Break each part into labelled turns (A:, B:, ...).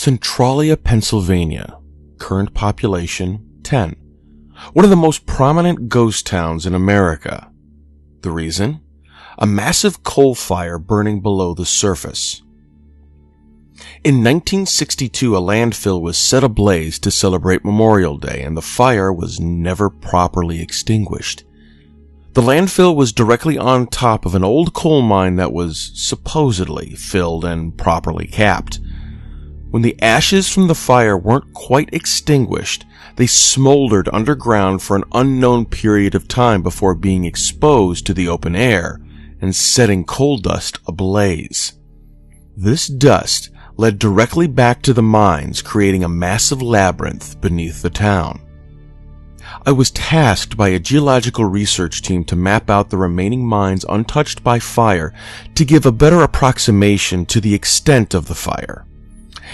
A: Centralia, Pennsylvania. Current population 10. One of the most prominent ghost towns in America. The reason? A massive coal fire burning below the surface. In 1962, a landfill was set ablaze to celebrate Memorial Day, and the fire was never properly extinguished. The landfill was directly on top of an old coal mine that was supposedly filled and properly capped. When the ashes from the fire weren't quite extinguished, they smoldered underground for an unknown period of time before being exposed to the open air and setting coal dust ablaze. This dust led directly back to the mines, creating a massive labyrinth beneath the town. I was tasked by a geological research team to map out the remaining mines untouched by fire to give a better approximation to the extent of the fire.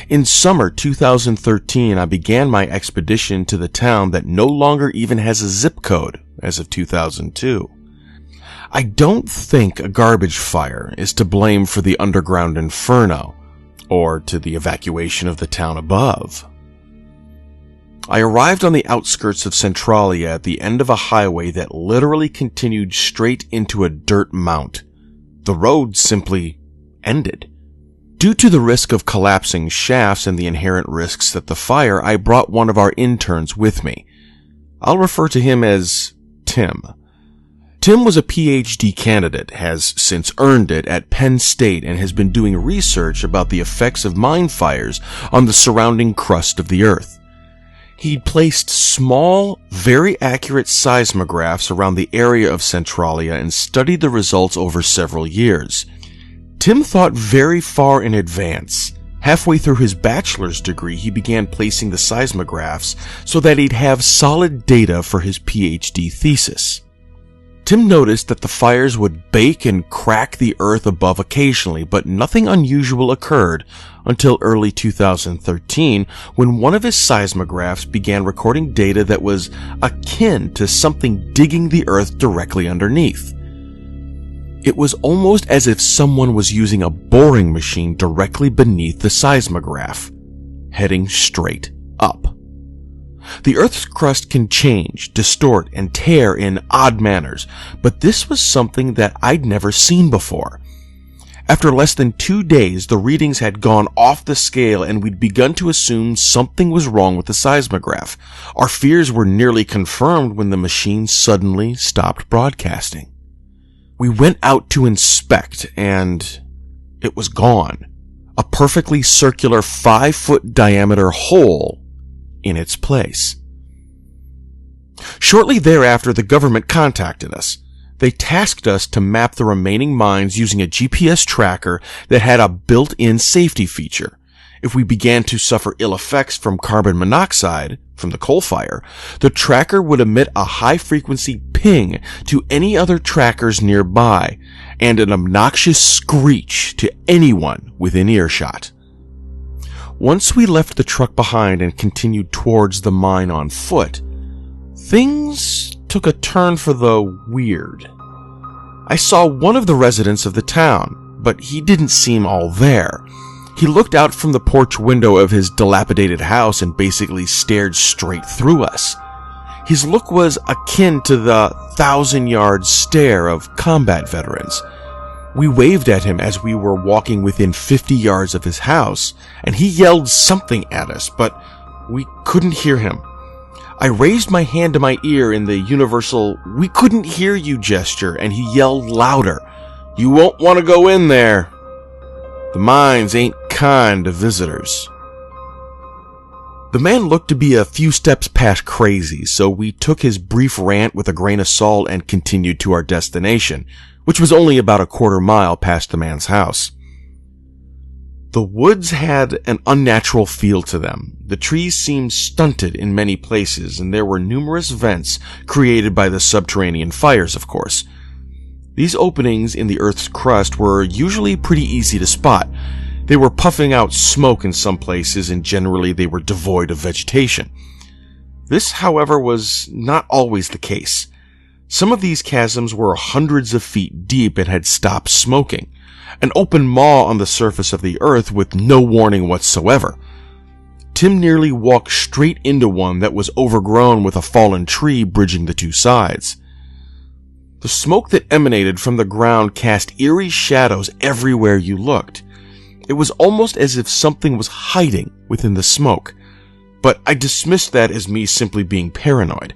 A: In summer 2013, I began my expedition to the town that no longer even has a zip code as of 2002. I don't think a garbage fire is to blame for the underground inferno, or to the evacuation of the town above. I arrived on the outskirts of Centralia at the end of a highway that literally continued straight into a dirt mount. The road simply ended. Due to the risk of collapsing shafts and the inherent risks that the fire, I brought one of our interns with me. I'll refer to him as Tim. Tim was a PhD candidate, has since earned it at Penn State, and has been doing research about the effects of mine fires on the surrounding crust of the earth. He'd placed small, very accurate seismographs around the area of Centralia and studied the results over several years. Tim thought very far in advance. Halfway through his bachelor's degree, he began placing the seismographs so that he'd have solid data for his PhD thesis. Tim noticed that the fires would bake and crack the earth above occasionally, but nothing unusual occurred until early 2013, when one of his seismographs began recording data that was akin to something digging the earth directly underneath. It was almost as if someone was using a boring machine directly beneath the seismograph, heading straight up. The Earth's crust can change, distort, and tear in odd manners, but this was something that I'd never seen before. After less than 2 days, the readings had gone off the scale and we'd begun to assume something was wrong with the seismograph. Our fears were nearly confirmed when the machine suddenly stopped broadcasting. We went out to inspect, and it was gone. A perfectly circular 5-foot diameter hole in its place. Shortly thereafter, the government contacted us. They tasked us to map the remaining mines using a GPS tracker that had a built-in safety feature. If we began to suffer ill effects from carbon monoxide from the coal fire, the tracker would emit a high-frequency ping to any other trackers nearby, and an obnoxious screech to anyone within earshot. Once we left the truck behind and continued towards the mine on foot, things took a turn for the weird. I saw one of the residents of the town, but he didn't seem all there. He looked out from the porch window of his dilapidated house and basically stared straight through us. His look was akin to the 1,000-yard stare of combat veterans. We waved at him as we were walking within 50 yards of his house, and he yelled something at us, but we couldn't hear him. I raised my hand to my ear in the universal "we couldn't hear you" gesture, and he yelled louder, "You won't want to go in there. The mines ain't kind to visitors." The man looked to be a few steps past crazy, so we took his brief rant with a grain of salt and continued to our destination, which was only about a quarter mile past the man's house. The woods had an unnatural feel to them. The trees seemed stunted in many places, and there were numerous vents created by the subterranean fires, of course. These openings in the Earth's crust were usually pretty easy to spot. They were puffing out smoke in some places, and generally they were devoid of vegetation. This, however, was not always the case. Some of these chasms were hundreds of feet deep and had stopped smoking. An open maw on the surface of the earth with no warning whatsoever. Tim nearly walked straight into one that was overgrown with a fallen tree bridging the two sides. The smoke that emanated from the ground cast eerie shadows everywhere you looked. It was almost as if something was hiding within the smoke, but I dismissed that as me simply being paranoid.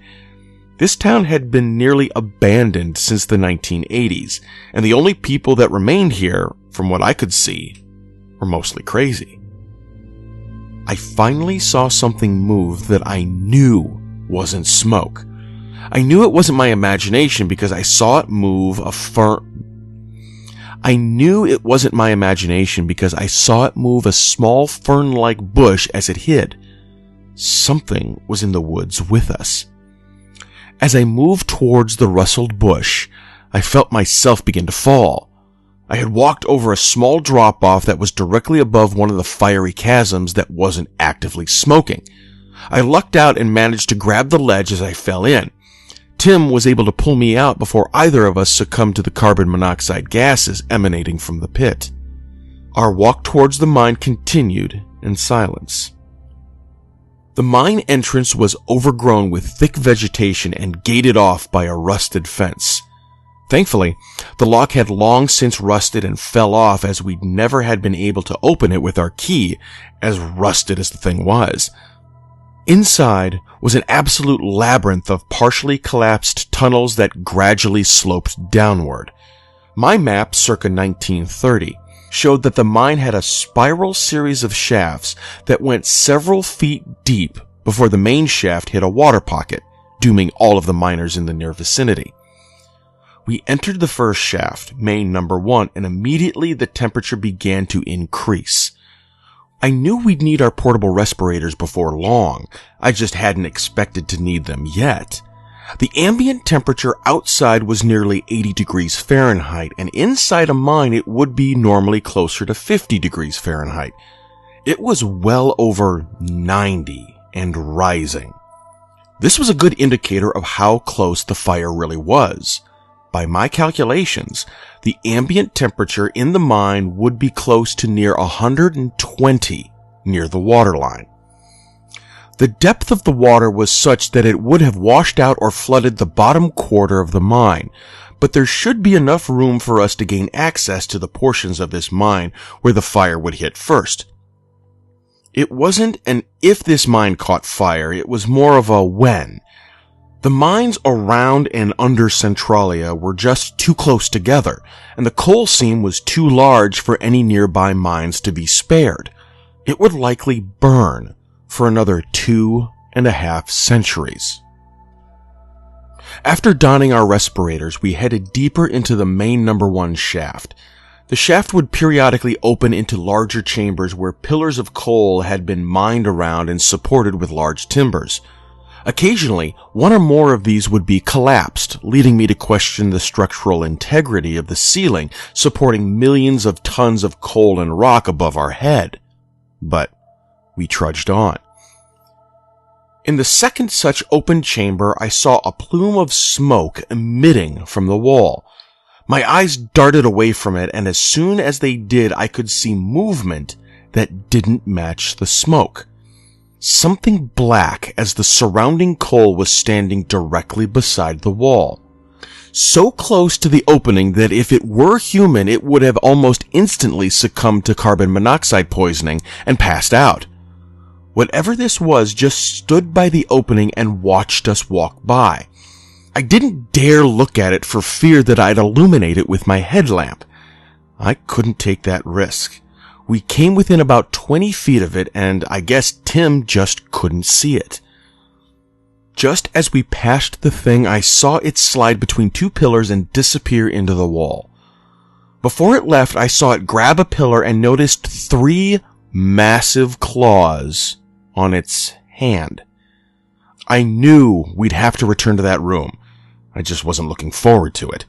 A: This town had been nearly abandoned since the 1980s, and the only people that remained here, from what I could see, were mostly crazy. I finally saw something move that I knew wasn't smoke. I knew it wasn't my imagination because I saw it move a small fern-like bush as it hid. Something was in the woods with us. As I moved towards the rustled bush, I felt myself begin to fall. I had walked over a small drop-off that was directly above one of the fiery chasms that wasn't actively smoking. I lucked out and managed to grab the ledge as I fell in. Tim was able to pull me out before either of us succumbed to the carbon monoxide gases emanating from the pit. Our walk towards the mine continued in silence. The mine entrance was overgrown with thick vegetation and gated off by a rusted fence. Thankfully, the lock had long since rusted and fell off as we never had been able to open it with our key, as rusted as the thing was. Inside was an absolute labyrinth of partially collapsed tunnels that gradually sloped downward. My map, circa 1930, showed that the mine had a spiral series of shafts that went several feet deep before the main shaft hit a water pocket, dooming all of the miners in the near vicinity. We entered the first shaft, main number 1, and immediately the temperature began to increase. I knew we'd need our portable respirators before long. I just hadn't expected to need them yet. The ambient temperature outside was nearly 80 degrees Fahrenheit, and inside a mine it would be normally closer to 50 degrees Fahrenheit. It was well over 90 and rising. This was a good indicator of how close the fire really was. By my calculations, the ambient temperature in the mine would be close to near 120 near the waterline. The depth of the water was such that it would have washed out or flooded the bottom quarter of the mine, but there should be enough room for us to gain access to the portions of this mine where the fire would hit first. It wasn't an if this mine caught fire, it was more of a when. The mines around and under Centralia were just too close together, and the coal seam was too large for any nearby mines to be spared. It would likely burn for another 2.5 centuries. After donning our respirators, we headed deeper into the main number 1 shaft. The shaft would periodically open into larger chambers where pillars of coal had been mined around and supported with large timbers. Occasionally, one or more of these would be collapsed, leading me to question the structural integrity of the ceiling supporting millions of tons of coal and rock above our head. But we trudged on. In the second such open chamber, I saw a plume of smoke emitting from the wall. My eyes darted away from it, and as soon as they did, I could see movement that didn't match the smoke. Something black as the surrounding coal was standing directly beside the wall. So close to the opening that if it were human, it would have almost instantly succumbed to carbon monoxide poisoning and passed out. Whatever this was just stood by the opening and watched us walk by. I didn't dare look at it for fear that I'd illuminate it with my headlamp. I couldn't take that risk. We came within about 20 feet of it, and I guess Tim just couldn't see it. Just as we passed the thing, I saw it slide between 2 pillars and disappear into the wall. Before it left, I saw it grab a pillar and noticed 3 massive claws on its hand. I knew we'd have to return to that room. I just wasn't looking forward to it.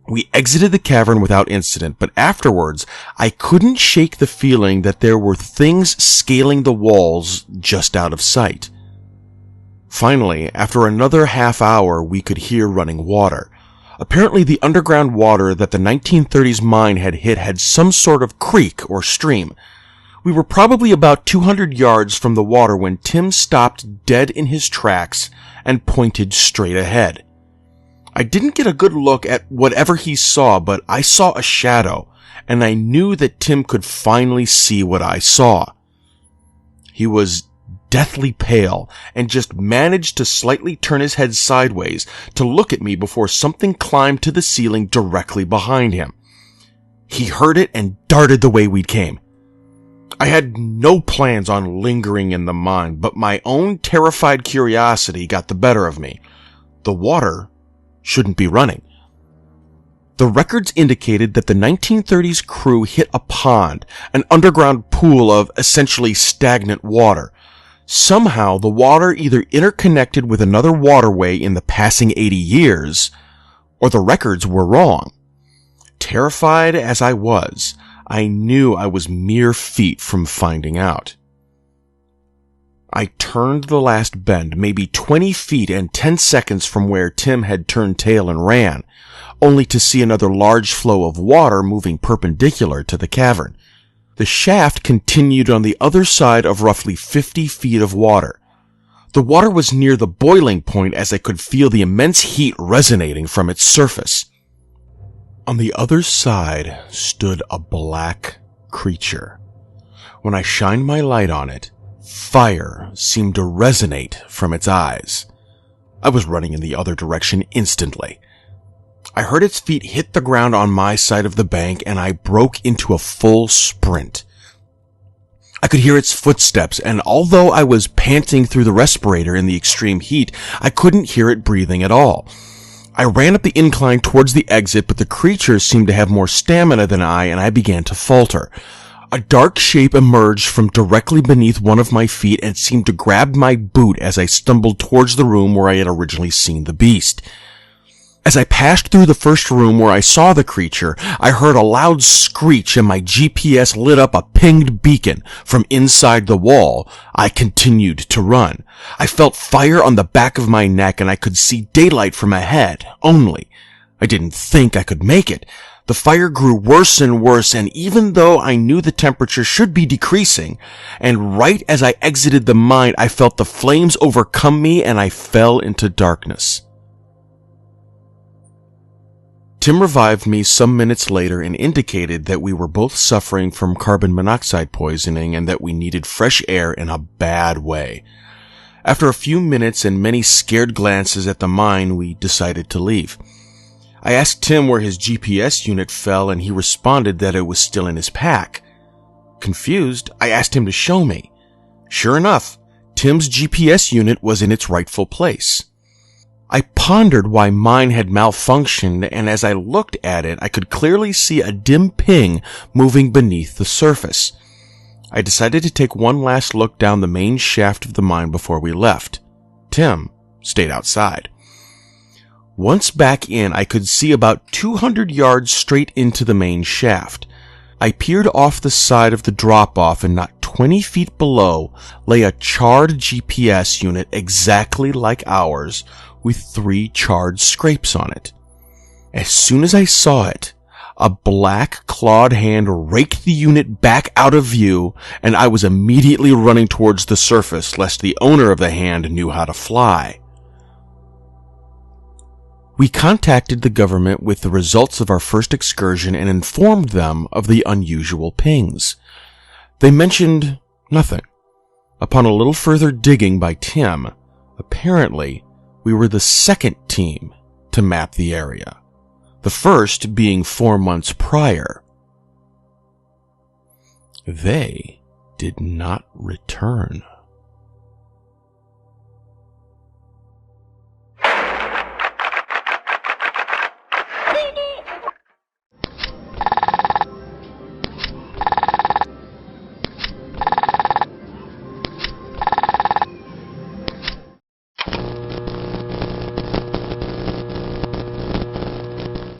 A: We exited the cavern without incident, but afterwards, I couldn't shake the feeling that there were things scaling the walls just out of sight. Finally, after another half hour, we could hear running water. Apparently, the underground water that the 1930s mine had hit had some sort of creek or stream. We were probably about 200 yards from the water when Tim stopped dead in his tracks and pointed straight ahead. I didn't get a good look at whatever he saw, but I saw a shadow, and I knew that Tim could finally see what I saw. He was deathly pale and just managed to slightly turn his head sideways to look at me before something climbed to the ceiling directly behind him. He heard it and darted the way we came. I had no plans on lingering in the mine, but my own terrified curiosity got the better of me. The water shouldn't be running. The records indicated that the 1930s crew hit a pond, an underground pool of essentially stagnant water. Somehow, the water either interconnected with another waterway in the passing 80 years, or the records were wrong. Terrified as I was, I knew I was mere feet from finding out. I turned the last bend, maybe 20 feet and 10 seconds from where Tim had turned tail and ran, only to see another large flow of water moving perpendicular to the cavern. The shaft continued on the other side of roughly 50 feet of water. The water was near the boiling point as I could feel the immense heat resonating from its surface. On the other side stood a black creature. When I shined my light on it, fire seemed to resonate from its eyes. I was running in the other direction instantly. I heard its feet hit the ground on my side of the bank, and I broke into a full sprint. I could hear its footsteps, and although I was panting through the respirator in the extreme heat, I couldn't hear it breathing at all. I ran up the incline towards the exit, but the creature seemed to have more stamina than I, and I began to falter. A dark shape emerged from directly beneath one of my feet and seemed to grab my boot as I stumbled towards the room where I had originally seen the beast. As I passed through the first room where I saw the creature, I heard a loud screech and my GPS lit up a pinged beacon from inside the wall. I continued to run. I felt fire on the back of my neck and I could see daylight from ahead only. I didn't think I could make it. The fire grew worse and worse, and even though I knew the temperature should be decreasing, and right as I exited the mine, I felt the flames overcome me and I fell into darkness. Tim revived me some minutes later and indicated that we were both suffering from carbon monoxide poisoning and that we needed fresh air in a bad way. After a few minutes and many scared glances at the mine, we decided to leave. I asked Tim where his GPS unit fell, and he responded that it was still in his pack. Confused, I asked him to show me. Sure enough, Tim's GPS unit was in its rightful place. I pondered why mine had malfunctioned, and as I looked at it, I could clearly see a dim ping moving beneath the surface. I decided to take one last look down the main shaft of the mine before we left. Tim stayed outside. Once back in, I could see about 200 yards straight into the main shaft. I peered off the side of the drop-off, and not 20 feet below lay a charred GPS unit exactly like ours, with 3 charred scrapes on it. As soon as I saw it, a black clawed hand raked the unit back out of view, and I was immediately running towards the surface lest the owner of the hand knew how to fly. We contacted the government with the results of our first excursion and informed them of the unusual pings. They mentioned nothing. Upon a little further digging by Tim, apparently we were the second team to map the area, the first being 4 months prior. They did not return.